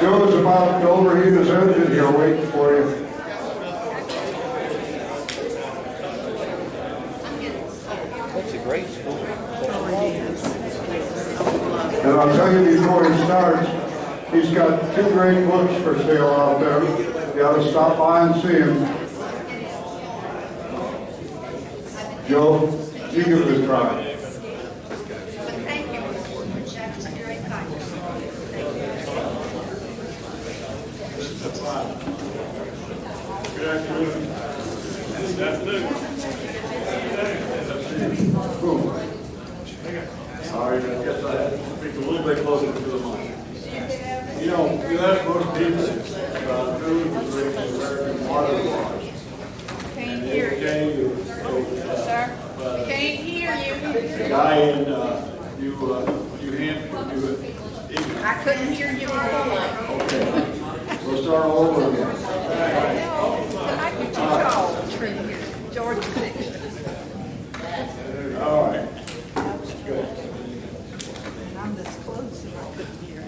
Joe's about to overheat his engine here waiting for you. That's a great school. And I'll tell you before he starts, he's got 2 great books for sale out there. You ought to stop by and see him. Joe, you give it a try. Thank you. That's very kind. Good afternoon. Good afternoon. Sorry, I guess I had to speak a little bit closer to the mic. You know, you ask most people about who the great American martyr was. Can't hear you. Sir, can't hear you. The guy in, New Hampshire, I couldn't hear you before. Okay. We'll start all over again. I get you tall, tree here. Georgia section. All right. Good. I'm this close and I couldn't hear.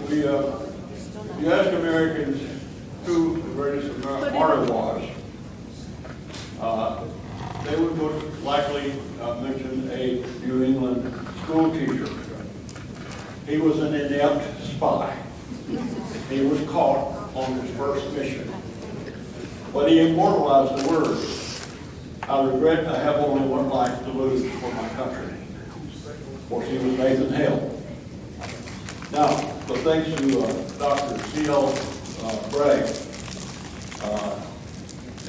You ask Americans who the greatest martyr was, they would most likely mention a New England school teacher. He was an inept spy. He was caught on his first mission. But he immortalized the words, "I regret I have only one life to lose for my country." Of course, he was Nathan Hale. Now, but thanks to Dr. C.L. Bragg,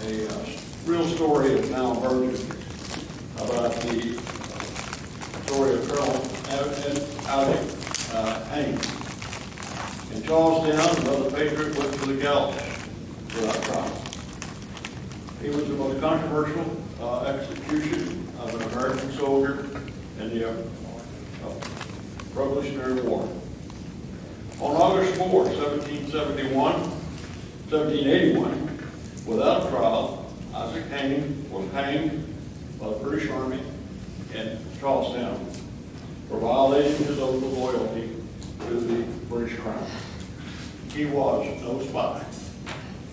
a real story is now emerging about the story of Colonel Hayne. In Charlestown, another patriot went to the gallows without trial. He was the most controversial execution of an American soldier in the Revolutionary War. On August 4, 1781, without trial, Isaac Hayne was hanged by the British Army in Charlestown for violating his oath of loyalty to the British Crown. He was no spy.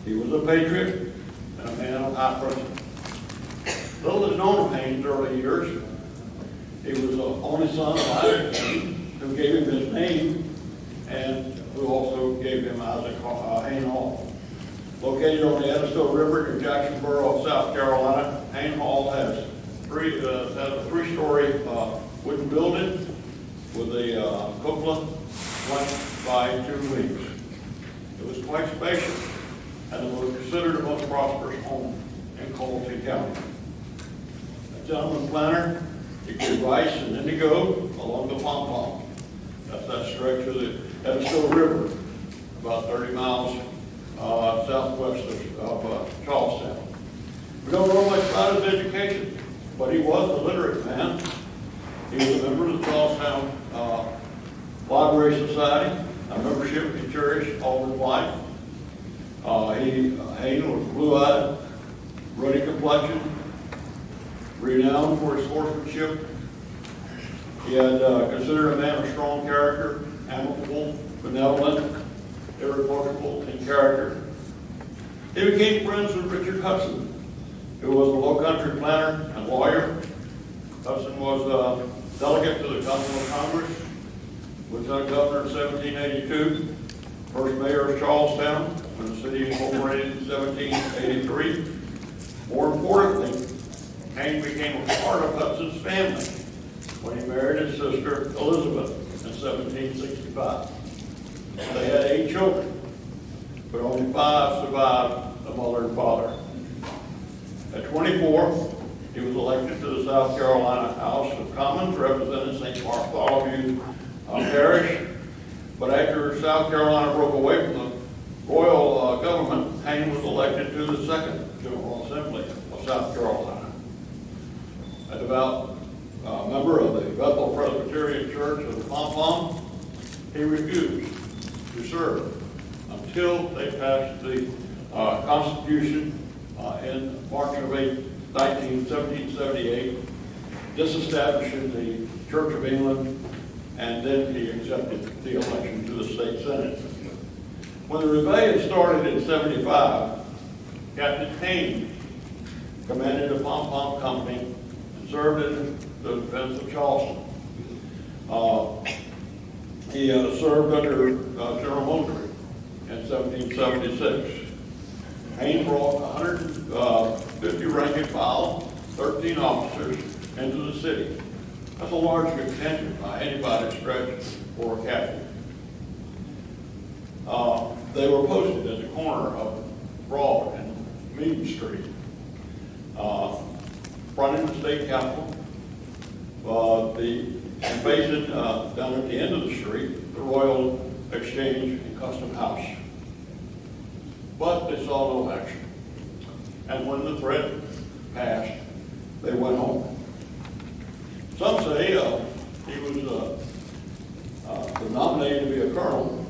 He was a patriot and a man of high principle. Little is known of Hayne's early years. He was the only son of Isaac Hayne, who gave him his name and who also gave him Isaac Hayne Hall. Located on the Edison River near Jacksonboro, South Carolina, Hayne Hall has a 3-story wooden building with a cupola flanked by 2 wings. It was quite spacious and it was considered the most prosperous home in Colleton County. A gentleman planter, he grew rice and indigo along the pom-pom. That's that stretch of the Edison River, about 30 miles southwest of Charlestown. We don't know much about his education, but he was a literate man. He was a member of the Charlestown Library Society, a membership he cherished all his life. Hayne was blue-eyed, ruddy complexion, renowned for his horsemanship. He had considered a man of strong character, amicable, benevolent, irreproachable in character. He became friends with Richard Hudson, who was a low-country planter and lawyer. Hudson was a delegate to the Continental Congress, lieutenant governor in 1782, first mayor of Charlestown when the city incorporated in 1783. More importantly, Hayne became a part of Hudson's family when he married his sister Elizabeth in 1765. They had 8 children, but only 5 survived the mother and father. At 24, he was elected to the South Carolina House of Commons, representing St. Bartholomew Parish. But after South Carolina broke away from the royal government, Hayne was elected to the 2nd General Assembly of South Carolina. A devout member of the Bethel Presbyterian Church of the Pom-Pom, he refused to serve until they passed the Constitution in March of 1778, disestablishing the Church of England, and then he accepted the election to the state senate. When the rebellion started in 75, Captain Hayne commanded a pom-pom company and served in the defense of Charleston. He served under General Martyr in 1776. Hayne brought 150 rank and file, 13 officers into the city. That's a large contingent by anybody's stretch for a captain. They were posted at the corner of Broad and Meade Street, fronting the state capitol, and facing down at the end of the street, the Royal Exchange and Custom House. But they saw no action. And when the threat passed, they went home. Some say he was nominated to be a colonel,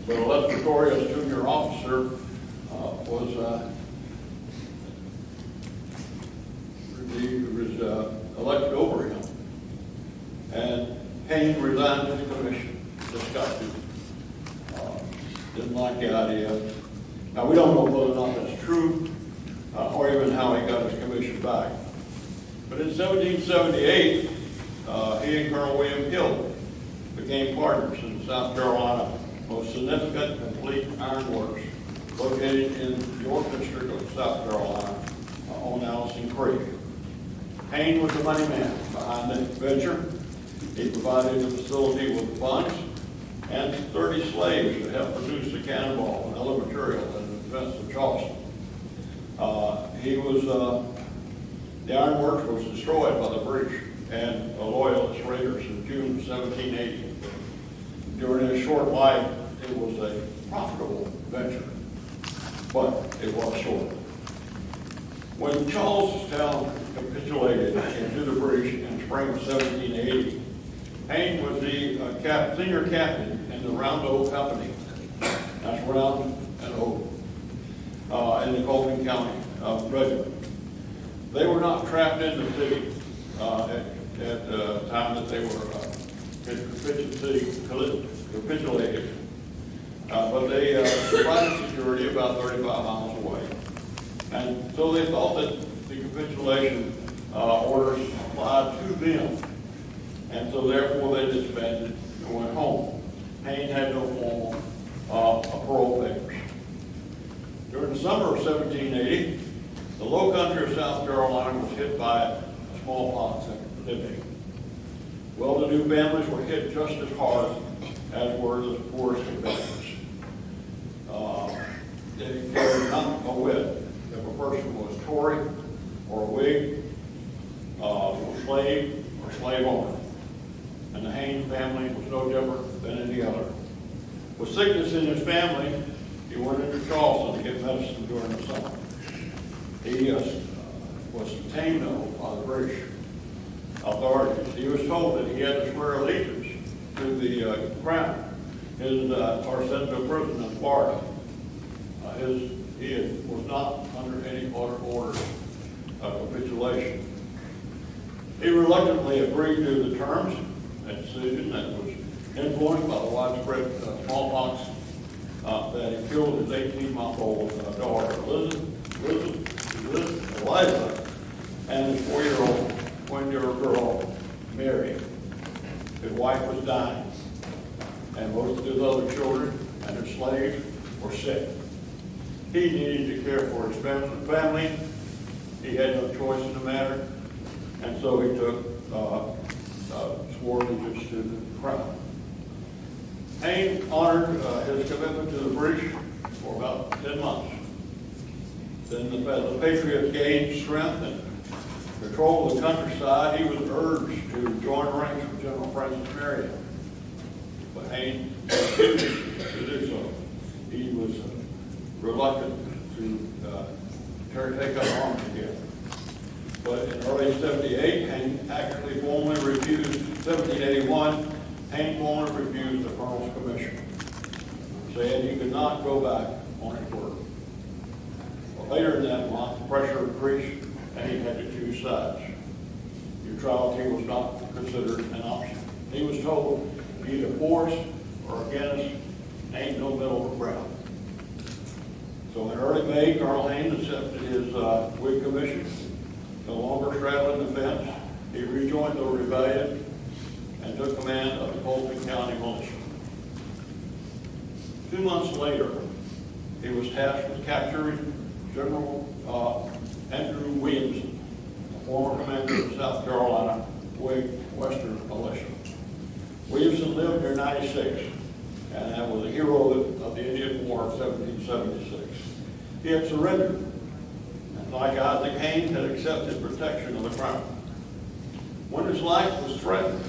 but a less notorious junior officer was elected over him. And Hayne resigned his commission, disgusted, didn't like the idea. Now, we don't know whether or not that's true, or even how he got his commission back. But in 1778, he and Colonel William Hill became partners in South Carolina, most significant complete ironworks located in the York District of South Carolina on Allison Creek. Hayne was the money man behind the venture. He provided the facility with funds and 30 slaves to help produce the cannonball and other material in the defense of Charleston. The ironworks was destroyed by the British and loyalist raiders in June 1780. During his short life, it was a profitable venture, but it was short. When Charlestown capitulated to the British in spring of 1780, Hayne was the senior captain in the Round Oak Company. That's Round and Oak in the Colton County Regiment. They were not trapped in the city at the time that they were capitulated, but they provided security about 35 miles away. And so they thought that the capitulation orders applied to them. And so therefore they disbanded and went home. Hayne had no formal parole papers. During the summer of 1780, the low country of South Carolina was hit by a smallpox epidemic. Well-to-do families were hit just as hard as were the poorest families. They cared not a whit if a person was Tory or Whig, slave or slave owner. And the Hayne family was no different than any other. With sickness in his family, he went into Charleston to get medicine during the summer. He was detained, though, by the British authorities. He was told that he had to swear allegiance to the crown, or sent to prison in Florida. He was not under any order of capitulation. He reluctantly agreed to the terms and decision that was influenced by the widespread smallpox that he killed his 18-month-old daughter, Eliza, and his 4-year-old girl, Mary. His wife was dying, and both of his other children and his slaves were sick. He needed to care for his family. He had no choice in the matter, and so he took swore allegiance to the crown. Hayne honored his commitment to the British for about 10 months. Then the Patriots gained strength and control of the countryside. He was urged to join ranks with General Francis Marion, but Hayne refused to do so. He was reluctant to take up arms again. But in early 78, Hayne actually formally refused, 1781, Hayne formally refused the colonel's commission, saying he could not go back on his word. Well, later in that month, the pressure increased, and he had to choose sides. Neutrality was not considered an option. He was told either for us or against, ain't no middle ground. So in early May, Colonel Hayne accepted his Whig commission, no longer straddling the fence. He rejoined the rebellion and took command of the Colton County militia. 2 months later, he was tasked with capturing General Andrew Williamson, a former commander of the South Carolina Whig Western Militia. Williamson lived near 96 and was a hero of the Indian War of 1776. He had surrendered, and like Isaac Hayne, had accepted protection of the crown. When his life was threatened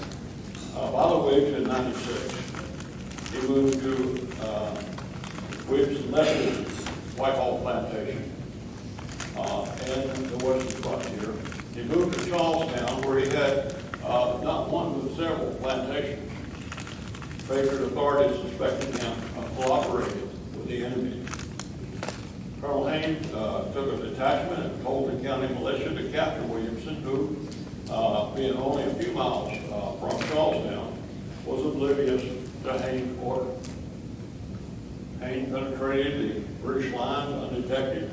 by the Whigs in 96, he moved to Whigs Leslie Whitehall Plantation and the western frontier. He moved to Charlestown, where he had not one but several plantations. Favored authorities suspected him of cooperating with the enemy. Colonel Hayne took a detachment of Colton County militia to capture Williamson, who, being only a few miles from Charlestown, was oblivious to Hayne's order. Hayne penetrated the British lines undetected.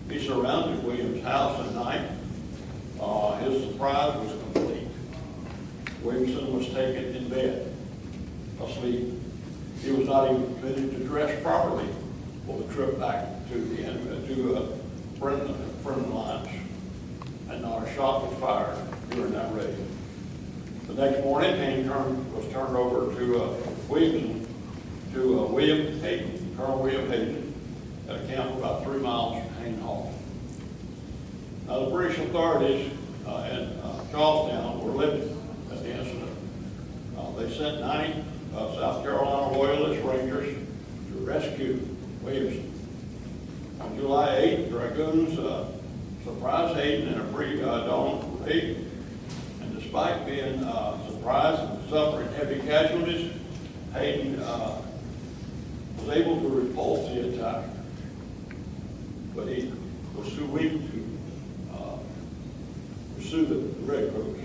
He surrounded Williams' house at night. His surprise was complete. Williamson was taken in bed, asleep. He was not even permitted to dress properly for the trip back to the friendly lines, and not a shot was fired during that raid. The next morning, Hayne was turned over to Williamson, to William Hayne, Colonel William Hayne, at a camp about 3 miles from Hayne Hall. Now, the British authorities in Charlestown were livid at the incident. They sent 90 South Carolina Loyalist Rangers to rescue Williamson. On July 8th, dragoons surprised Hayne in a pre-dawn raid, and despite being surprised and suffering heavy casualties, Hayne was able to repulse the attack, but he was too weak to pursue the redcoats.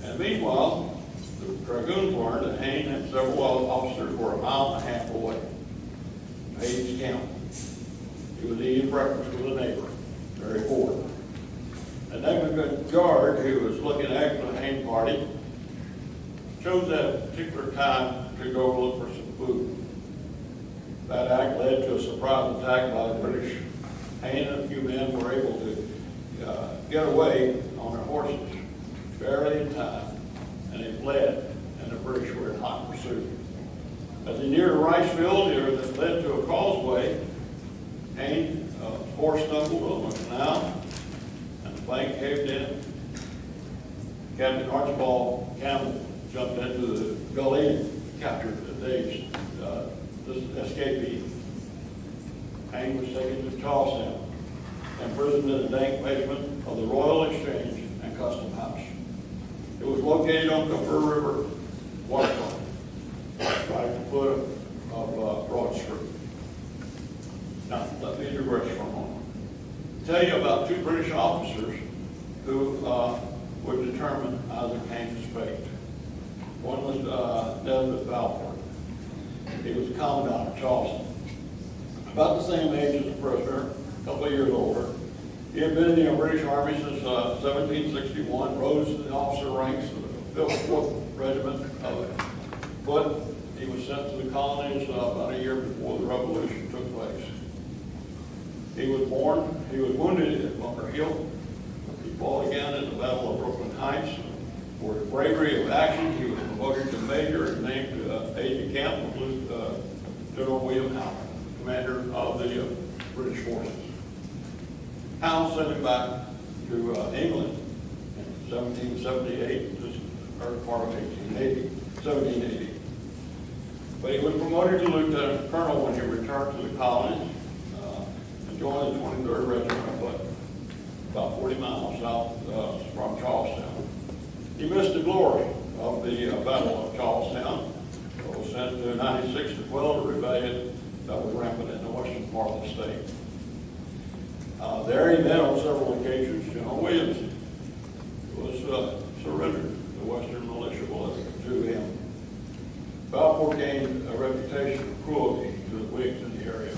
And meanwhile, the dragoons learned that Hayne and several officers were 1.5 miles away from Hayne's camp. He was eating breakfast with a neighbor, very poor. A neighborhood guard who was looking after the Hayne party chose that particular time to go look for some food. That act led to a surprise attack by the British. Hayne and a few men were able to get away on their horses, barely in time, and they fled, and the British were in hot pursuit. As he neared a rice field that led to a causeway, Hayne's horse stumbled on the canal, and the bank caved in. Captain Archibald Campbell jumped into the gully and captured the dazed escapee. Hayne was taken to Charlestown and imprisoned in the dank basement of the Royal Exchange and Custom House. It was located on the River waterfront, right at the foot of Broad Street. Now, let me digress for a moment. Tell you about 2 British officers who would determine Isaac Hayne's fate. One was Desmond Balfour. He was a commandant of Charleston, about the same age as the prisoner, a couple of years older. He had been in the British Army since 1761, rose in the officer ranks of the 4th Regiment of Foot. He was sent to the colonies about a year before the Revolution took place. He was wounded at Bunker Hill. He fought again in the Battle of Brooklyn Heights. For his bravery of action, he was promoted to major and named aide-de-camp with General William Hayne, commander of the British forces. Howe sent him back to England in 1778, this early part of 1780. But he was promoted to lieutenant colonel when he returned to the colonies and joined the 23rd Regiment, but about 40 miles south from Charlestown. He missed the glory of the Battle of Charlestown, but was sent to 96 to quell the rebellion that was rampant in the western part of the state. There he met on several occasions General Williamson, who was surrendered. The Western militia was to him. Balfour gained a reputation of cruelty to the Whigs in the area.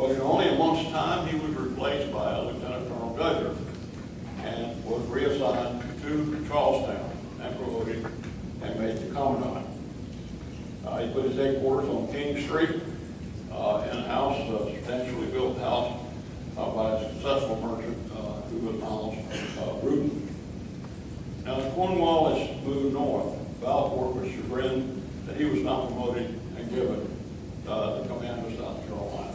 But in only a month's time, he was replaced by Lieutenant Colonel Gudger and was reassigned to Charlestown and promoted and made the commandant. He put his headquarters on King Street in a house, a substantially built house by a successful merchant who was Miles Rudin. Now, as Cornwallis moved north, Balfour was chagrined that he was not promoted and given the command of South Carolina.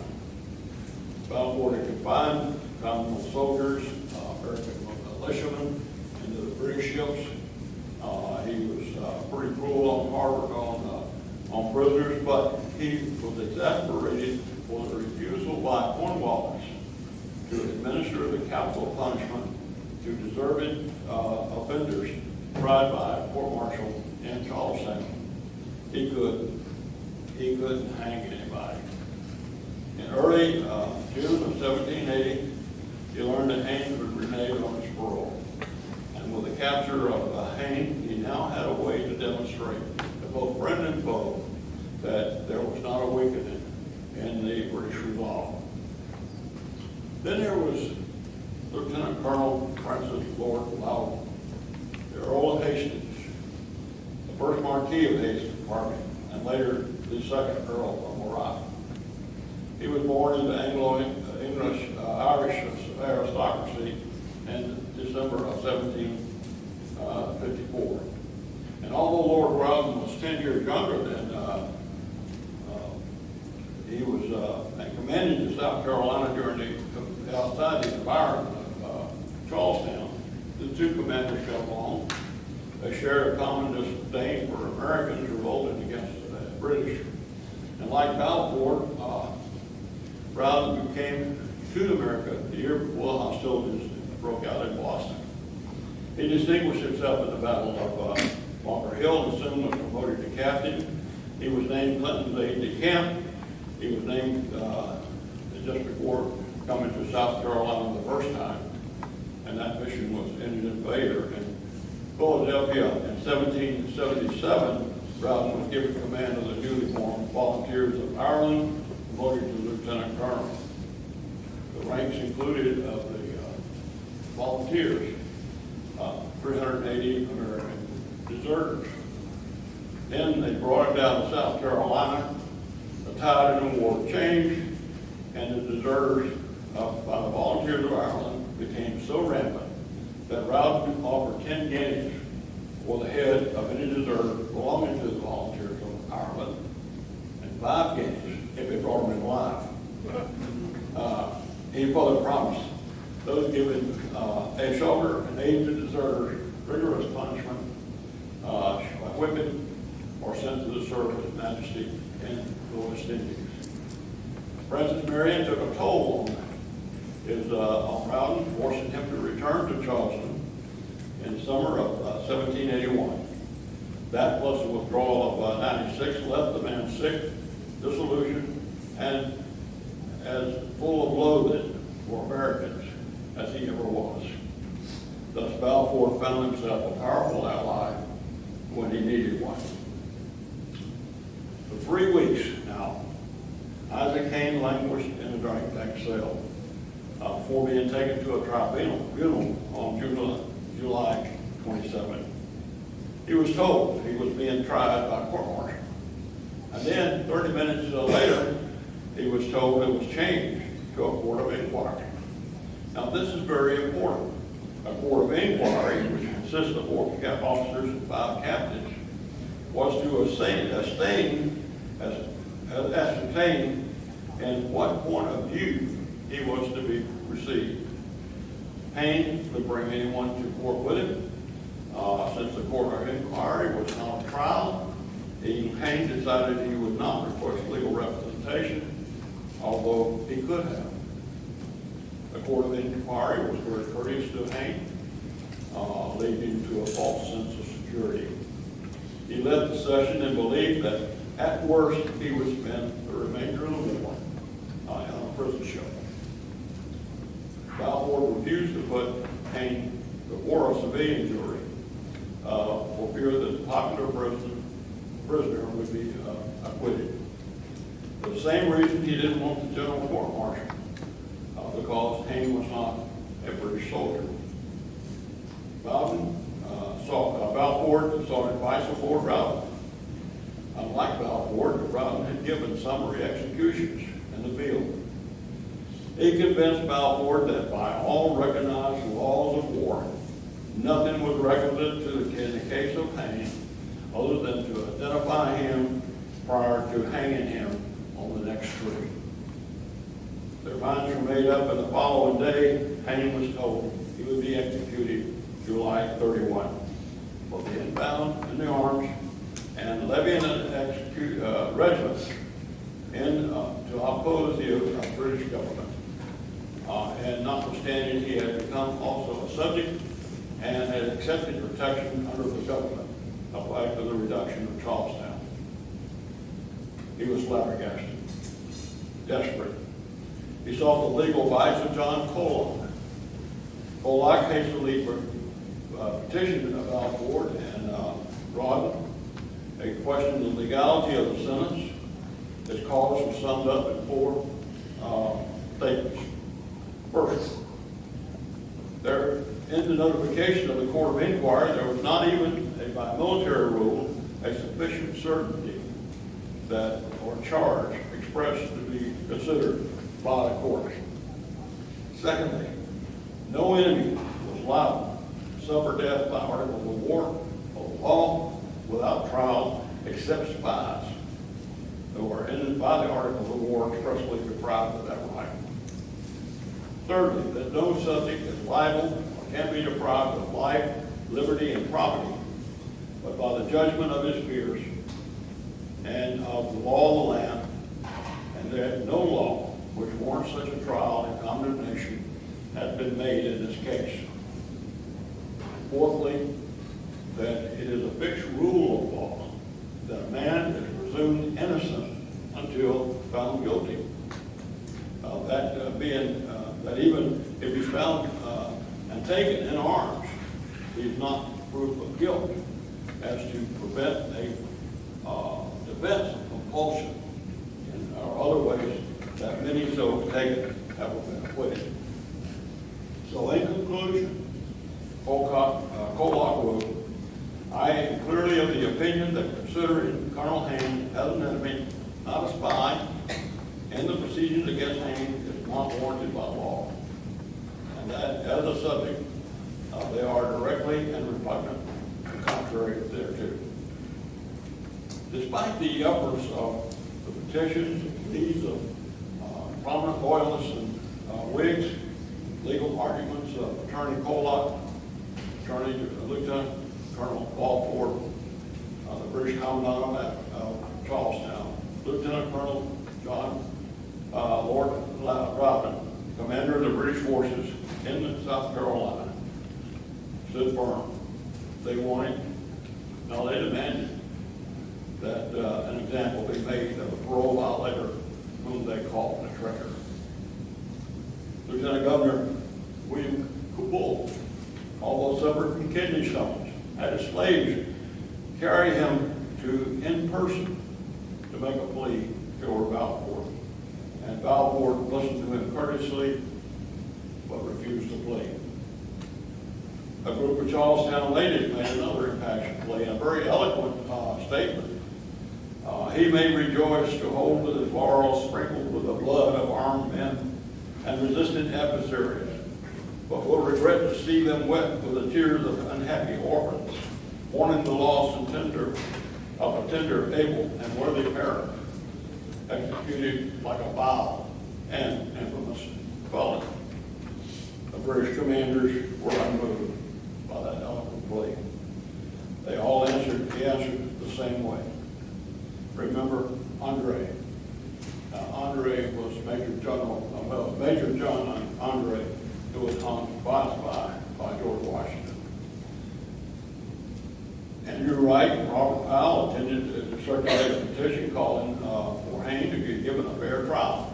Balfour had combined Continental soldiers, American militiamen into the British ships. He was pretty cruel on hard on prisoners, but he was exasperated for the refusal by Cornwallis to administer the capital punishment to deserving offenders tried by court-martial in Charlestown. He couldn't hang anybody. In early June of 1780, he learned that Hayne was reneged on his parole. And with the capture of Hayne, he now had a way to demonstrate to both friend and foe that there was not a weakening in the British resolve. Then there was Lieutenant Colonel Francis Lord Loudon, the Earl of Hastings, the first Marquis of Hastings, and later the second Earl of Morat. He was born into Anglo-English Irish aristocracy in December of 1754. And although Lord Loudon was 10 years younger than he was commanding to South Carolina during the outside the environment of Charlestown, the two commanders got along. They shared a common disdain for Americans revolting against the British. And like Balfour, Loudon came to America the year before hostilities broke out in Boston. He distinguished himself in the Battle of Bunker Hill and soon was promoted to captain. He was named Clinton's aide-de-camp. He was named just before coming to South Carolina the first time, and that mission was ended in failure. In Philadelphia in 1777, Loudon was given command of the newly formed Volunteers of Ireland, promoted to lieutenant colonel. The ranks included of the volunteers, 380 American deserters. Then they brought him down to South Carolina. The tide in the war changed, and the deserters by the Volunteers of Ireland became so rampant that Loudon offered 10 guineas for the head of any deserter belonging to the Volunteers of Ireland, and 5 guineas if they brought him in alive. He further promised those given a shelter and aid to deserters, rigorous punishment, whipping, or sent to the service of Majesty in the West Indies. Princess Marianne took a toll on Loudon, forcing him to return to Charleston in summer of 1781. That plus the withdrawal of 96 left the man sick, disillusioned, and as full of loathing for Americans as he ever was. Thus Balfour found himself a powerful ally when he needed one. For 3 weeks now, Isaac Hayne languished in a drink tank cell before being taken to a tribunal on July 27. He was told he was being tried by court-martial. And then 30 minutes later, he was told it was changed to a court of inquiry. Now this is very important. A court of inquiry, which consists of 4 officers and 5 captains, was to ascertain in what point of view he was to be received. Hayne could bring anyone to court with him. Since the court of inquiry was not a trial, Hayne decided he would not request legal representation, although he could have. The court of inquiry was very courteous to Hayne, leading to a false sense of security. He led the session and believed that at worst he would spend the remainder of the war on a prison ship. Balfour refused to put Hayne before a civilian jury for fear that the popular prisoner would be acquitted. The same reason he didn't want the general court martial, because Hayne was not a British soldier. Balfour sought advice of Lord Rowden. Unlike Balfour, Rowden had given summary executions in the field. He convinced Balfour that by all recognized laws of war, nothing was requisite in the case of Hayne other than to identify him prior to hanging him on the next tree. Their minds were made up, and the following day, Hayne was told he would be executed July 31 for being bound in the arms and levying an regiment to oppose the British government. And notwithstanding, he had become also a subject and had accepted protection under the government after the reduction of Charlestown. He was flabbergasted, desperate. He sought the legal advice of John Colock. Colock hastily petitioned Balfour and Rawdon. They questioned the legality of the sentence. His cause was summed up in 4 statements. First, there, in the notification of the Court of Inquiry, there was not even, by military rule, a sufficient certainty that, or charge expressed to be considered by the court. Secondly, no enemy was liable to suffer death by articles of war or law without trial except spies who are by the articles of war expressly deprived of that right. Thirdly, that no subject is liable or can be deprived of life, liberty, and property, but by the judgment of his peers and of the law of the land, and that no law which warrants such a trial and condemnation has been made in this case. Fourthly, that it is a fixed rule of law that a man is presumed innocent until found guilty. That even if he's found and taken in arms, he's not proof of guilt as to prevent a defense of compulsion or other ways that many so taken have been acquitted. So in conclusion, Colock wrote, I am clearly of the opinion that considering Colonel Hayne as an enemy, not a spy, and the proceedings against Hayne is not warranted by law. And that as a subject, they are directly and repugnant and contrary thereto. Despite the efforts of the petitions and pleas of prominent loyalists and Whigs, legal arguments of Attorney Colock, Lieutenant Colonel Balfour, the British Commandant at Charlestown, Lieutenant Colonel John Lord Rawdon, Commander of the British forces in South Carolina, stood firm. They wanted, no, they demanded that an example be made of a parole violator whom they called a traitor. Lieutenant Governor William Couple, although suffered from kidney stones, had his slaves carry him in person to make a plea to Balfour. And Balfour listened to him courteously, but refused to plead. A group of Charlestown ladies made another impassioned plea, a very eloquent statement. He may rejoice to hold with his laurels sprinkled with the blood of armed men and resistant adversaries, but will regret to see them wet with the tears of unhappy orphans, mourning the loss of a tender, able, and worthy parent, executed like a vile and infamous felon. The British commanders were unmoved by that eloquent plea. He answered the same way. Remember Andre. Andre was Major John Andre, who was hung by George Washington. Andrew Wright and Robert Powell intended to circulate a petition calling for Hayne to be given a fair trial.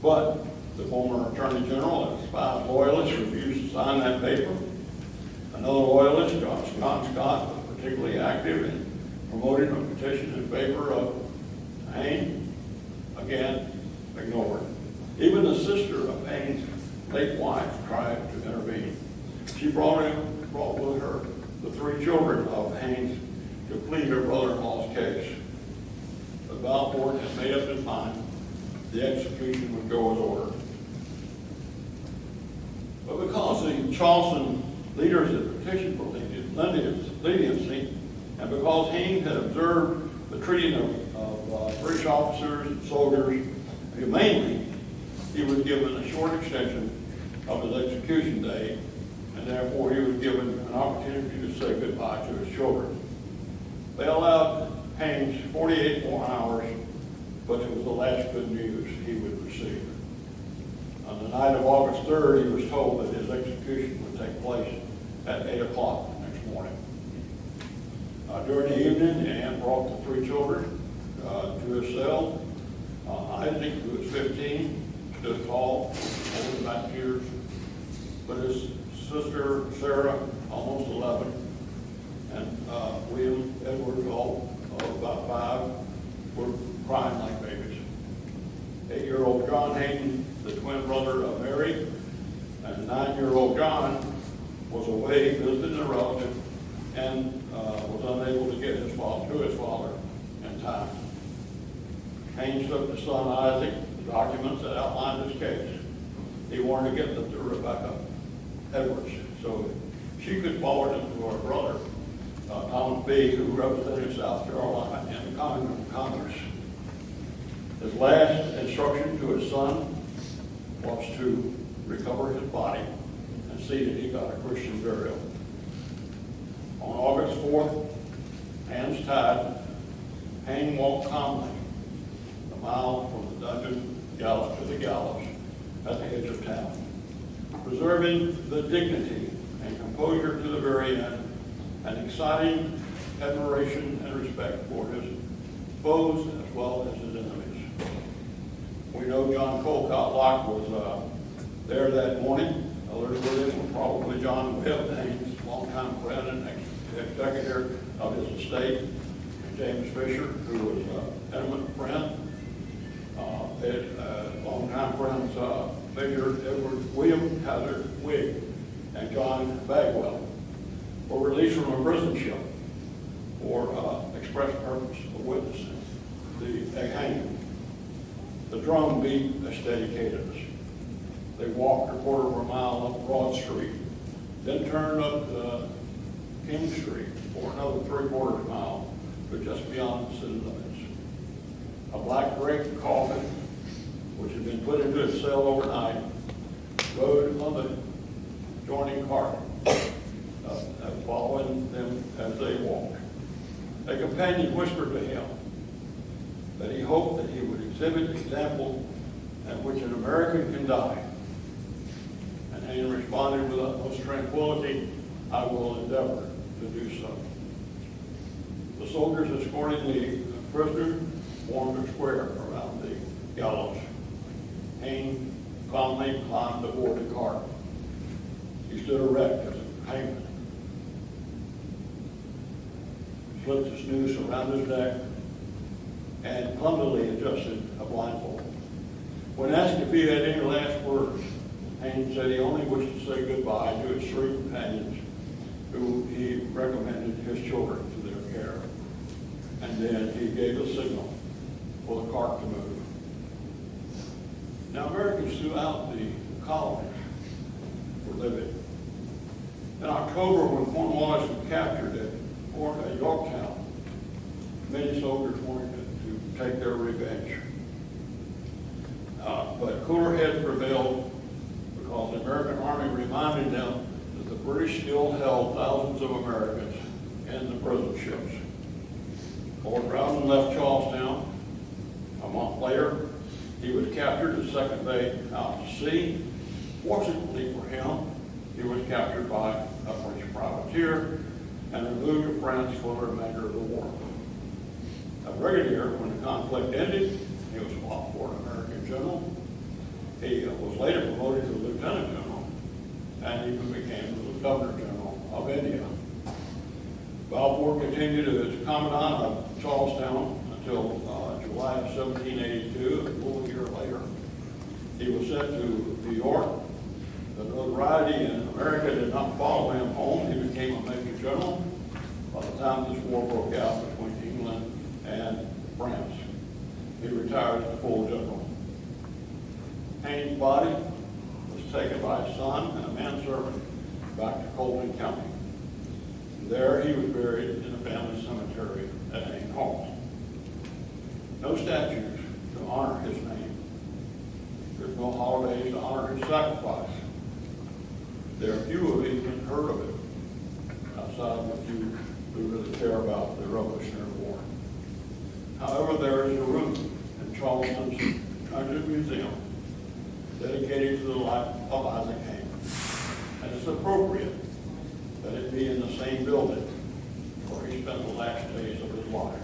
But the former Attorney General and spy loyalists refused to sign that paper. Another loyalist, John Scott, was particularly active in promoting a petition in favor of Hayne. again, ignored. Even the sister of Hayne's late wife tried to intervene. She brought with her the 3 children of Hayne's to plead her brother-in-law's case. But Balfour had made up his mind the execution would go as ordered. But because the Charleston leaders had petitioned for leniency, and because Hayne had observed the treating of British officers and soldiers humanely, he was given a short extension of his execution day, and therefore he was given an opportunity to say goodbye to his children. They allowed Haynes 48 more hours, but it was the last good news he would receive. On the night of August 3rd, he was told that his execution would take place at 8 o'clock the next morning. During the evening, Ann brought the 3 children to his cell. Isaac, who was 15, stood tall, holding back tears, but his sister, Sarah, almost 11, and William, Edward, all about 5, were crying like babies. 8-year-old John Hayne, the twin brother of Mary, and 9-year-old John was away visiting a relative and was unable to get to his father in time. Haynes took to son Isaac the documents that outlined his case. He wanted to get them to Rebecca Edwards so she could forward them to her brother, Thomas B., who represented South Carolina in the Congress. His last instruction to his son was to recover his body and see that he got a Christian burial. On August 4th, hands tied, Hayne walked calmly a mile from the dungeon gallows to the gallows at the edge of town, preserving the dignity and composure to the very end, and exciting admiration and respect for his foes as well as his enemies. We know John Colcott Locke was there that morning. Others with him were probably John Webb, Hayne's longtime friend and executor of his estate, and James Fisher, who was an intimate friend. Longtime friends Major Edward William Hazard Wigg and John Bagwell were released from a prison ship for express purpose of witnessing the hanging. The drum beat a steady cadence. They walked a quarter of a mile up Broad Street, then turned up King Street for another 3/4 mile to just beyond the city limits. A black draped coffin, which had been put into its cell overnight, rode on the joining cart, following them as they walked. A companion whispered to him that he hoped that he would exhibit the example at which an American can die. And Hayne responded with utmost tranquility, "I will endeavor to do so." The soldiers escorting the prisoner formed a square around the gallows. Hayne calmly climbed aboard the cart. He stood erect as a hangman, slipped his noose around his neck, and clumsily adjusted a blindfold. When asked if he had any last words, Hayne said he only wished to say goodbye to his 3 companions who he recommended his children to their care. And then he gave a signal for the cart to move. Now, Americans throughout the colonies were livid. In October, when Cornwallis was captured at Yorktown, many soldiers wanted to take their revenge. But cooler heads prevailed because the American Army reminded them that the British still held thousands of Americans in the prison ships. Lord Rousen left Charlestown. A month later, he was captured at Second Bay out to sea. Fortunately for him, he was captured by a French privateer and removed to France for the remainder of the war. A brigadier, when the conflict ended, he was fought for an American general. He was later promoted to lieutenant general and even became the governor general of India. Balfour continued as commandant of Charlestown until July of 1782, He was sent to New York. The notoriety in America did not follow him home. He became a Major General by the time this war broke out between England and France. He retired as a full general. Hayne's body was taken by his son and a manservant back to Colton County. There he was buried in the family cemetery at Hayne Hall. No statues to honor his name. There's no holidays to honor his sacrifice. There are few of you who've heard of it, outside of a few who really care about the Revolutionary War. However, there is a room in Charleston's Transit Museum dedicated to the life of Isaac Hayne. And it's appropriate that it be in the same building where he spent the last days of his life.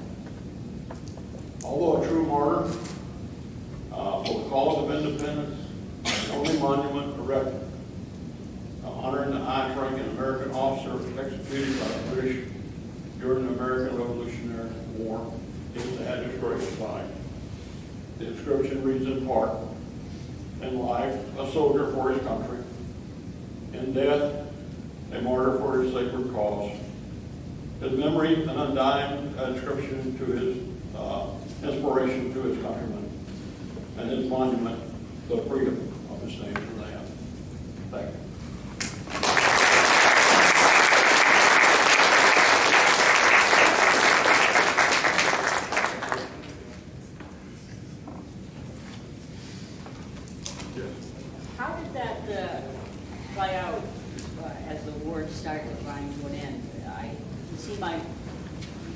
Although a true martyr, for the cause of independence, the only monument erected honoring the highest-ranking American officer executed by the British during the American Revolutionary War is at his gravesite. The inscription reads in part, "In life, a soldier for his country. In death, a martyr for his sacred cause. His memory, an undying inscription to his inspiration to his countrymen, and his monument, the freedom of his native land." Thank you. How did that play out as the war started running to an end? You seem I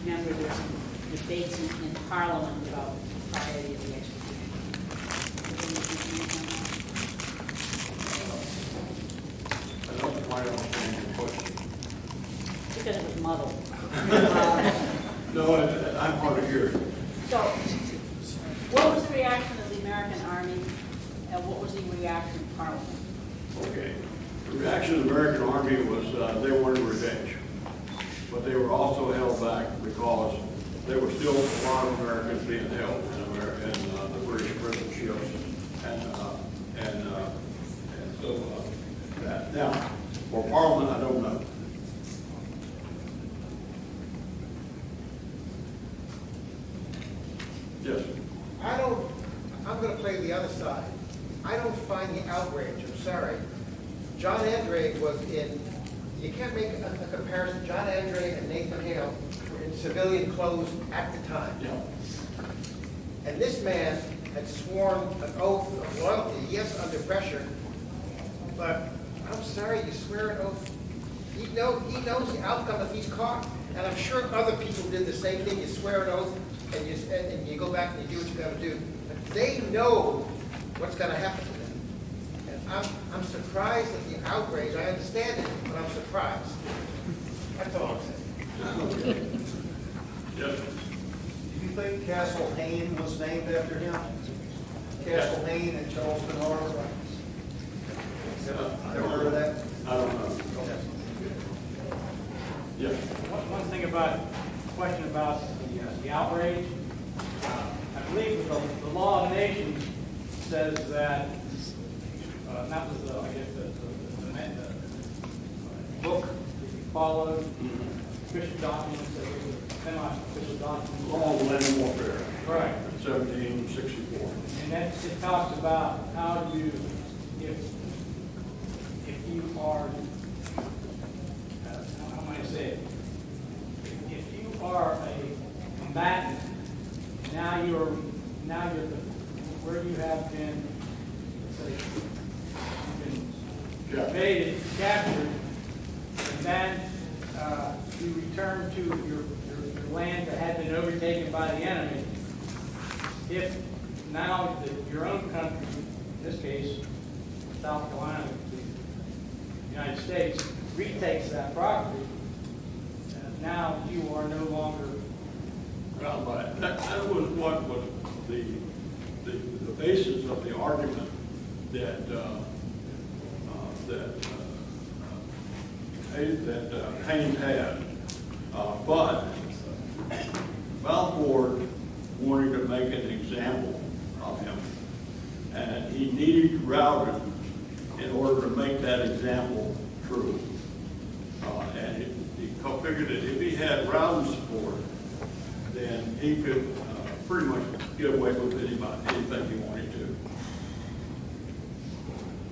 remember there were some debates in Parliament about the priority of the execution. I don't quite understand your question. Because it was muddled. No, I'm hard to hear. So, what was the reaction of the American Army, and what was the reaction of Parliament? Okay. The reaction of the American Army was they wanted revenge. But they were also held back because there were still a lot of Americans being held in the British prison ships. And so that. Now, for Parliament, I don't know. Yes. I'm going to play the other side. I don't find the outrage, I'm sorry. John Andre was you can't make a comparison. John Andre and Nathan Hale were in civilian clothes at the time. Yeah. And this man had sworn an oath of loyalty, yes, under pressure, but I'm sorry, you swear an oath. He knows the outcome if he's caught. And I'm sure other people did the same thing. You swear an oath and you go back and you do what you got to do. But they know what's going to happen to them. And I'm surprised at the outrage. I understand it, but I'm surprised. That's all I'm saying. Okay. Yes. Do you think Castle Hayne was named after him? Castle Hayne in Charleston Harbor? I Ever heard of that? I don't know. Yes. One thing about, question about the outrage, I believe the law of nations says that, that was, I guess, the book that you followed, official documents, that was semi-official documents. Law of Land Warfare. Right. 1764. And that, it talks about how you, if you are, how am I to say it? If you are a combatant, now you're where you have been, let's say, you've been invaded, captured, and then you return to your land that had been overtaken by the enemy. If now your own country, in this case, South Carolina, the United States, retakes that property, now you are no longer. Well, but that was what was the basis of the argument that Hayne had. But Balfour wanted to make an example of him, and he needed routing in order to make that example true. And he figured that if he had routing support, then he could pretty much get away with anything he wanted to.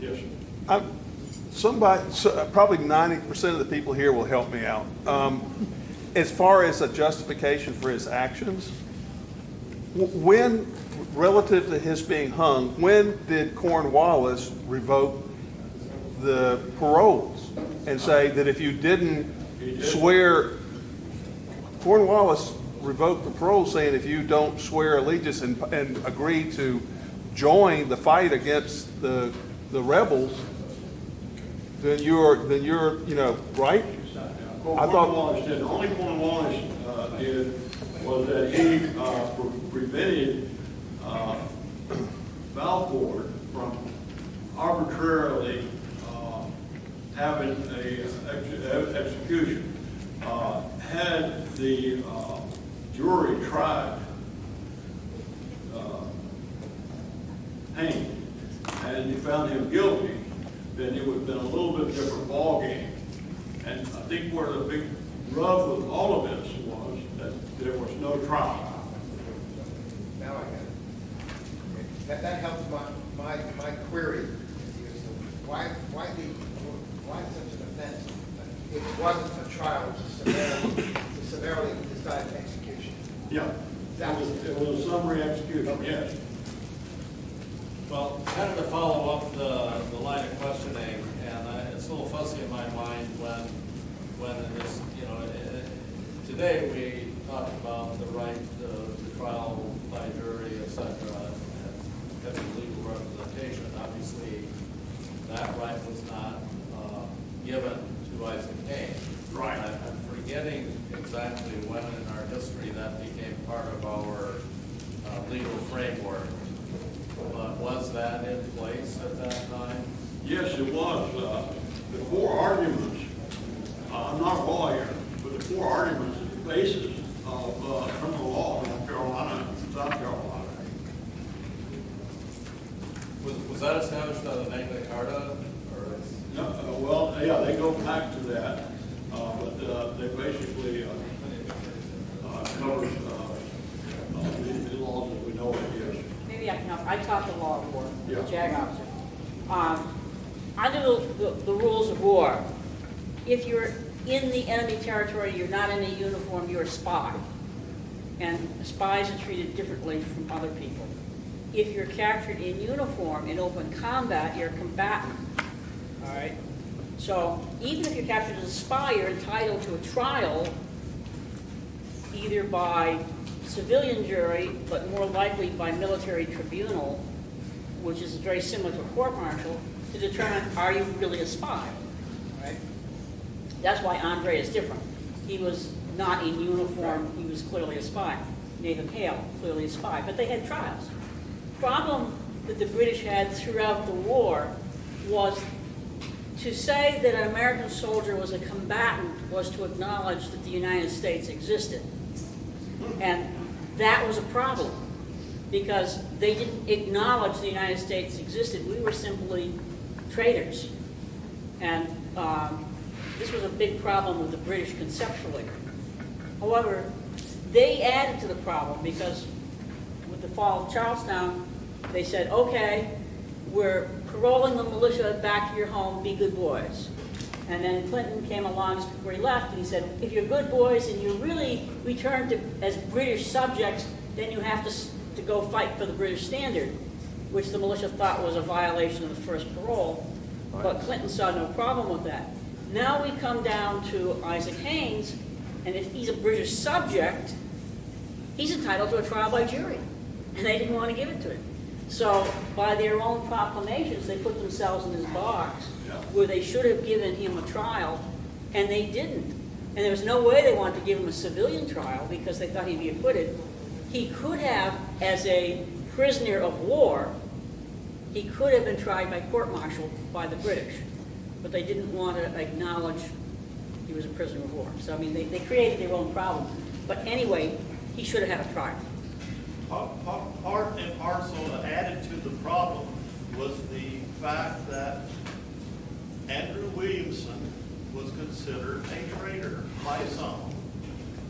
Yes, sir. Probably 90% of the people here will help me out. As far as a justification for his actions, when, relative to his being hung, when did Cornwallis revoke the paroles and say that if you didn't swear, Cornwallis revoked the parole saying if you don't swear allegiance and agree to join the fight against the rebels, then you're right? Well, I thought Cornwallis did. The only Cornwallis did was that he prevented Balfour from arbitrarily having a execution. Had the jury tried Hayne and you found him guilty, then it would have been a little bit different ballgame. And I think where the big rub with all of this was that there was no trial. Now I get it. That helps my query. Why such an offense? It wasn't a trial, it was a severely decided execution. Yeah, it was a summary execution, yes. Well, kind of to follow up the line of questioning, and it's a little fuzzy in my mind when it is, today we talked about the right to trial by jury, et cetera, and having legal representation. Obviously, that right was not given to Isaac Hayne. Right. I'm forgetting exactly when in our history that became part of our legal framework. But was that in place at that time? Yes, it was. The four arguments, I'm not a lawyer, but the four arguments is the basis of criminal law in North Carolina and South Carolina. Was that established on the Magna Carta? Or No, well, yeah, they go back to that, but they basically covers the laws that we know it is. Maybe I can help. I taught the law of war, Yeah. the JAG officer. Under the rules of war, if you're in the enemy territory, you're not in a uniform, you're a spy. And spies are treated differently from other people. If you're captured in uniform in open combat, you're a combatant. All right? So even if you're captured as a spy, you're entitled to a trial either by civilian jury, but more likely by military tribunal, which is very similar to a court-martial, to determine, are you really a spy? Right? That's why Andre is different. He was not in uniform, he was clearly a spy. Nathan Hale, clearly a spy, but they had trials. The problem that the British had throughout the war was to say that an American soldier was a combatant was to acknowledge that the United States existed. And that was a problem, because they didn't acknowledge the United States existed. We were simply traitors. And this was a big problem with the British conceptually. However, they added to the problem, because with the fall of Charlestown, they said, okay, we're paroling the militia back to your home, be good boys. And then Clinton came along just before he left, and he said, if you're good boys and you really return to as British subjects, then you have to go fight for the British standard, which the militia thought was a violation of the first parole. But Clinton saw no problem with that. Now we come down to Isaac Haynes, and if he's a British subject, he's entitled to a trial by jury. And they didn't want to give it to him. So by their own proclamations, they put themselves in this box where they should have given him a trial, and they didn't. And there was no way they wanted to give him a civilian trial because they thought he'd be acquitted. He could have, as a prisoner of war, he could have been tried by court-martial by the British, but they didn't want to acknowledge he was a prisoner of war. So, I mean, they created their own problem. But anyway, he should have had a trial. Part and parcel added to the problem fact that Andrew Williamson was considered a traitor by some,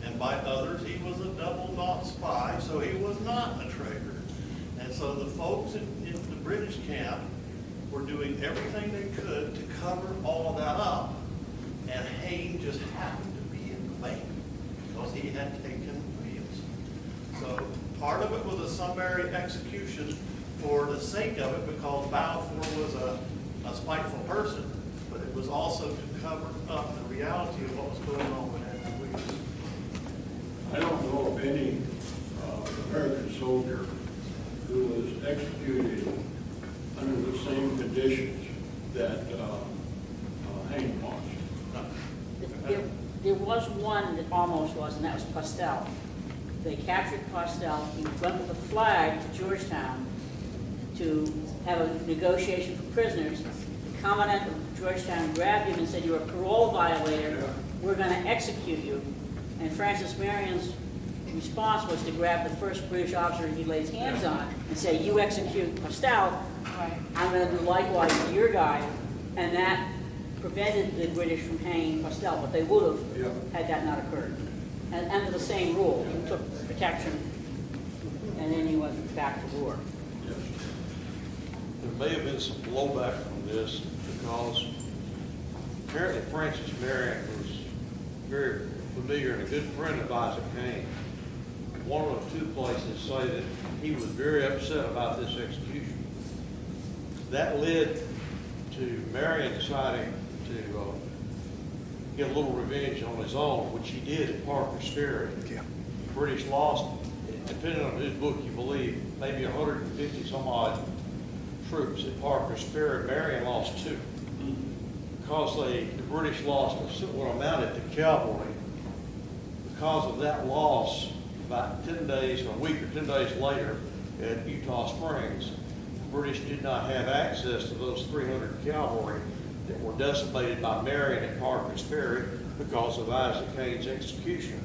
and by others, he was a double knot spy, so he was not a traitor. And so the folks in the British camp were doing everything they could to cover all of that up. And Hayne just happened to be in the way because he had taken Williamson. So part of it was a summary execution for the sake of it, because Balfour was a spiteful person, but it was also to cover up the reality of what was going on with Andrew Williamson. I don't know of any American soldier who was executed under the same conditions that Hayne was. There was one that almost was, and that was Postel. They captured Postel. He went with a flag to Georgetown to have a negotiation for prisoners. The commandant of Georgetown grabbed him and said, "You're a parole violator. We're going to execute you." And Francis Marion's response was to grab the first British officer he laid his hands on and say, "You execute Postel, I'm going to do likewise to your guy." And that prevented the British from hanging Postel, but they would have had that not occurred. And under the same rule, he took protection, and then he went back to war. There may have been some blowback from this because apparently Francis Marion was very familiar and a good friend of Isaac Hayne. One of the two places say that he was very upset about this execution. That led to Marion deciding to get a little revenge on his own, which he did at Parker's Ferry. The British lost, depending on whose book you believe, maybe 150 some odd troops at Parker's Ferry. Marion lost 2. Because the British lost what amounted to cavalry. Because of that loss, about 10 days, or a week or 10 days later at Utah Springs, the British did not have access to those 300 cavalry that were decimated by Marion at Parker's Ferry because of Isaac Hayne's execution.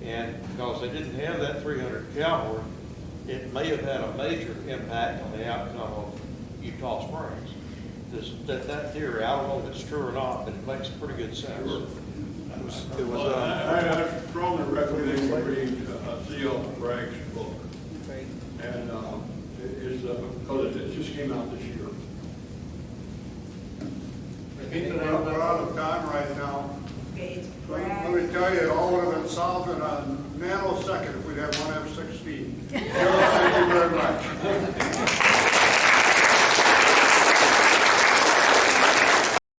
And because they didn't have that 300 cavalry, it may have had a major impact on the outcome of Utah Springs. That theory, I don't know if it's true or not, but it makes pretty good sense. I strongly recommend you read C.L. Bragg's book. And because it just came out this year. We're out of time.